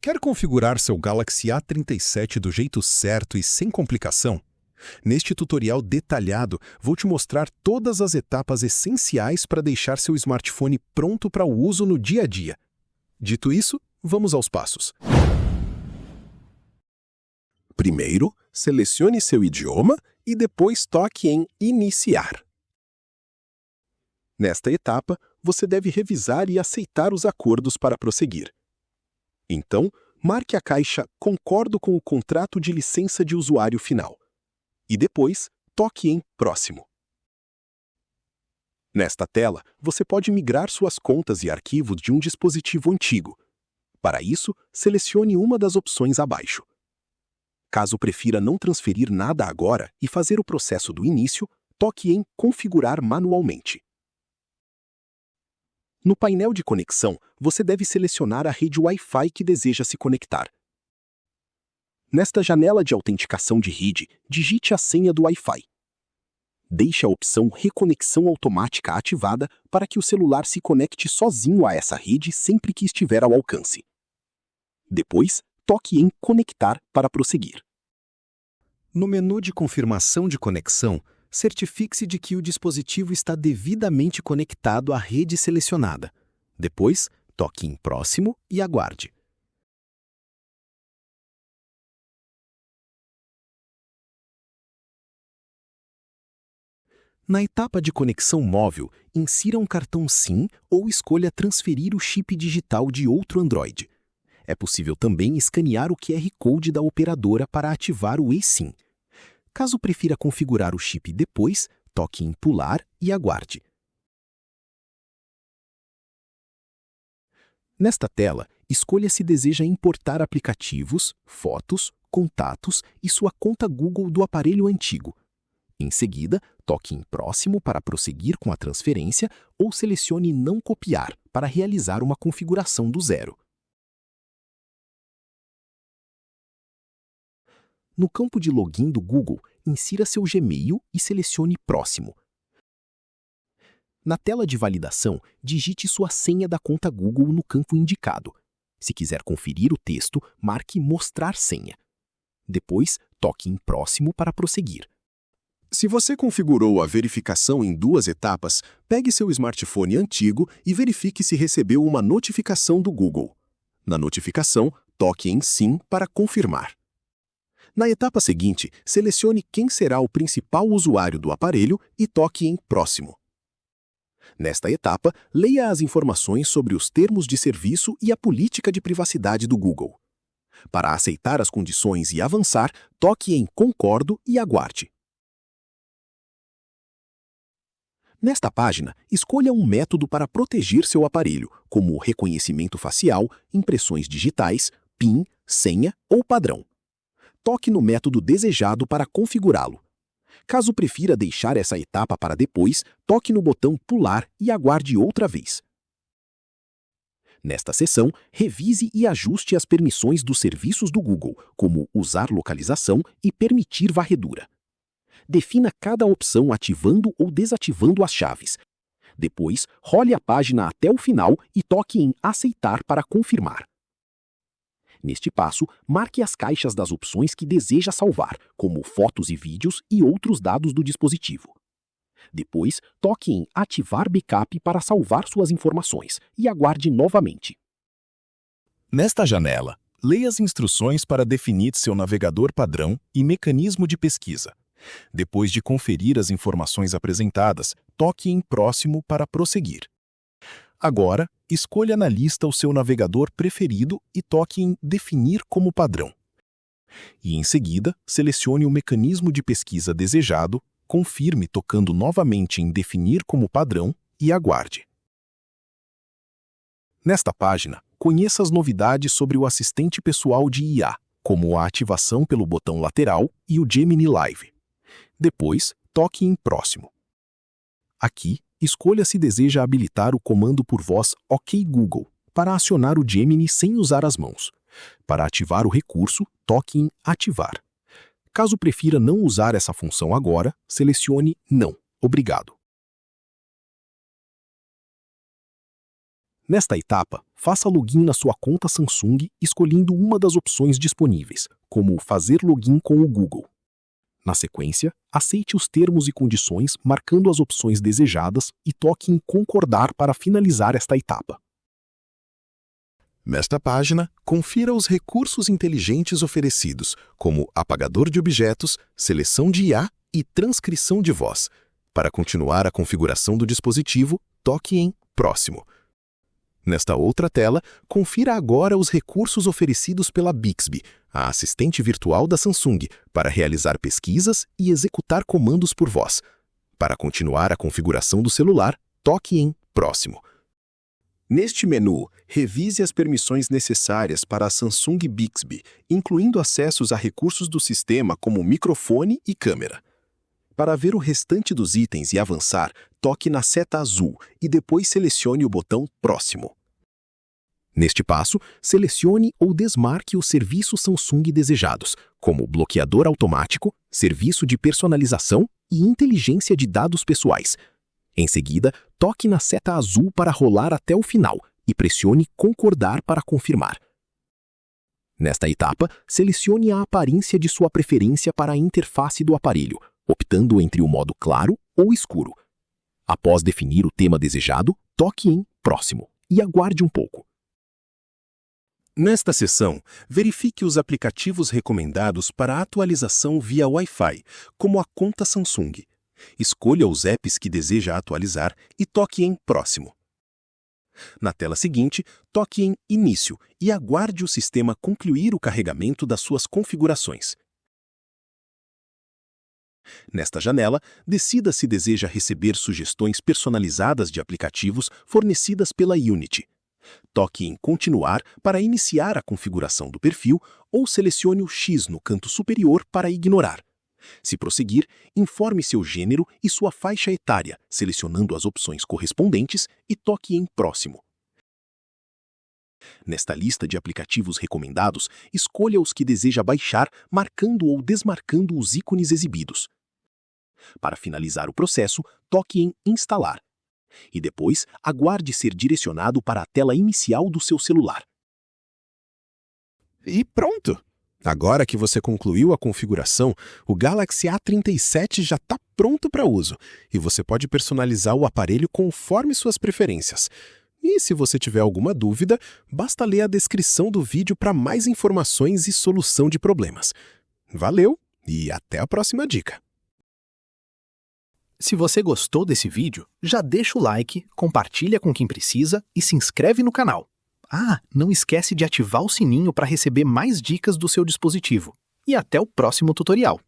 Quer configurar seu Galaxy A37 do jeito certo e sem complicação? Neste tutorial detalhado, vou te mostrar todas as etapas essenciais para deixar seu smartphone pronto para o uso no dia a dia. Dito isso, vamos aos passos. Primeiro, selecione seu idioma e depois toque em Iniciar. Nesta etapa, você deve revisar e aceitar os acordos para prosseguir. Então, marque a caixa Concordo com o contrato de licença de usuário final. E depois, toque em Próximo. Nesta tela, você pode migrar suas contas e arquivos de um dispositivo antigo. Para isso, selecione uma das opções abaixo. Caso prefira não transferir nada agora e fazer o processo do início, toque em Configurar manualmente. No painel de conexão, você deve selecionar a rede Wi-Fi que deseja se conectar. Nesta janela de autenticação de rede, digite a senha do Wi-Fi. Deixe a opção Reconexão Automática ativada para que o celular se conecte sozinho a essa rede sempre que estiver ao alcance. Depois, toque em Conectar para prosseguir. No menu de confirmação de conexão, certifique-se de que o dispositivo está devidamente conectado à rede selecionada. Depois, toque em Próximo e aguarde. Na etapa de conexão móvel, insira um cartão SIM ou escolha transferir o chip digital de outro Android. É possível também escanear o QR Code da operadora para ativar o eSIM. Caso prefira configurar o chip depois, toque em Pular e aguarde. Nesta tela, escolha se deseja importar aplicativos, fotos, contatos e sua conta Google do aparelho antigo. Em seguida, toque em Próximo para prosseguir com a transferência ou selecione Não copiar para realizar uma configuração do zero. No campo de login do Google, insira seu Gmail e selecione Próximo. Na tela de validação, digite sua senha da conta Google no campo indicado. Se quiser conferir o texto, marque Mostrar senha. Depois, toque em Próximo para prosseguir. Se você configurou a verificação em 2 etapas, pegue seu smartphone antigo e verifique se recebeu uma notificação do Google. Na notificação, toque em Sim para confirmar. Na etapa seguinte, selecione quem será o principal usuário do aparelho e toque em Próximo. Nesta etapa, leia as informações sobre os termos de serviço e a política de privacidade do Google. Para aceitar as condições e avançar, toque em Concordo e aguarde. Nesta página, escolha um método para proteger seu aparelho, como reconhecimento facial, impressões digitais, PIN, senha ou padrão. Toque no método desejado para configurá-lo. Caso prefira deixar essa etapa para depois, toque no botão Pular e aguarde outra vez. Nesta seção, revise e ajuste as permissões dos serviços do Google, como usar localização e permitir varredura. Defina cada opção ativando ou desativando as chaves. Depois, role a página até o final e toque em Aceitar para confirmar. Neste passo, marque as caixas das opções que deseja salvar, como fotos e vídeos e outros dados do dispositivo. Depois, toque em Ativar Backup para salvar suas informações e aguarde novamente. Nesta janela, leia as instruções para definir seu navegador padrão e mecanismo de pesquisa. Depois de conferir as informações apresentadas, toque em Próximo para prosseguir. Agora, escolha na lista o seu navegador preferido e toque em Definir como padrão. E, em seguida, selecione o mecanismo de pesquisa desejado, confirme tocando novamente em Definir como padrão e aguarde. Nesta página, conheça as novidades sobre o assistente pessoal de IA, como a ativação pelo botão lateral e o Gemini Live. Depois, toque em Próximo. Aqui, escolha se deseja habilitar o comando por voz OK Google para acionar o Gemini sem usar as mãos. Para ativar o recurso, toque em Ativar. Caso prefira não usar essa função agora, selecione Não, obrigado. Nesta etapa, faça login na sua conta Samsung escolhendo uma das opções disponíveis, como fazer login com o Google. Na sequência, aceite os termos e condições marcando as opções desejadas e toque em concordar para finalizar esta etapa. Nesta página, confira os recursos inteligentes oferecidos, como apagador de objetos, seleção de IA e transcrição de voz. Para continuar a configuração do dispositivo, toque em Próximo. Nesta outra tela, confira agora os recursos oferecidos pela Bixby, a assistente virtual da Samsung, para realizar pesquisas e executar comandos por voz. Para continuar a configuração do celular, toque em Próximo. Neste menu, revise as permissões necessárias para a Samsung Bixby, incluindo acessos a recursos do sistema como microfone e câmera. Para ver o restante dos itens e avançar, toque na seta azul e depois selecione o botão Próximo. Neste passo, selecione ou desmarque os serviços Samsung desejados, como bloqueador automático, serviço de personalização e inteligência de dados pessoais. Em seguida, toque na seta azul para rolar até o final e pressione Concordar para confirmar. Nesta etapa, selecione a aparência de sua preferência para a interface do aparelho, optando entre o modo claro ou escuro. Após definir o tema desejado, toque em Próximo e aguarde um pouco. Nesta seção, verifique os aplicativos recomendados para atualização via Wi-Fi, como a conta Samsung. Escolha os apps que deseja atualizar e toque em Próximo. Na tela seguinte, toque em Início e aguarde o sistema concluir o carregamento das suas configurações. Nesta janela, decida se deseja receber sugestões personalizadas de aplicativos fornecidas pela Unity. Toque em Continuar para iniciar a configuração do perfil ou selecione o X no canto superior para ignorar. Se prosseguir, informe seu gênero e sua faixa etária, selecionando as opções correspondentes e toque em Próximo. Nesta lista de aplicativos recomendados, escolha os que deseja baixar, marcando ou desmarcando os ícones exibidos. Para finalizar o processo, toque em Instalar. E depois, aguarde ser direcionado para a tela inicial do seu celular. E pronto! Agora que você concluiu a configuração, o Galaxy A37 já está pronto para uso e você pode personalizar o aparelho conforme suas preferências. E se você tiver alguma dúvida, basta ler a descrição do vídeo para mais informações e solução de problemas. Valeu e até a próxima dica! Se você gostou desse vídeo, já deixa o like, compartilha com quem precisa e se inscreve no canal. Ah, não esquece de ativar o sininho para receber mais dicas do seu dispositivo. E até o próximo tutorial.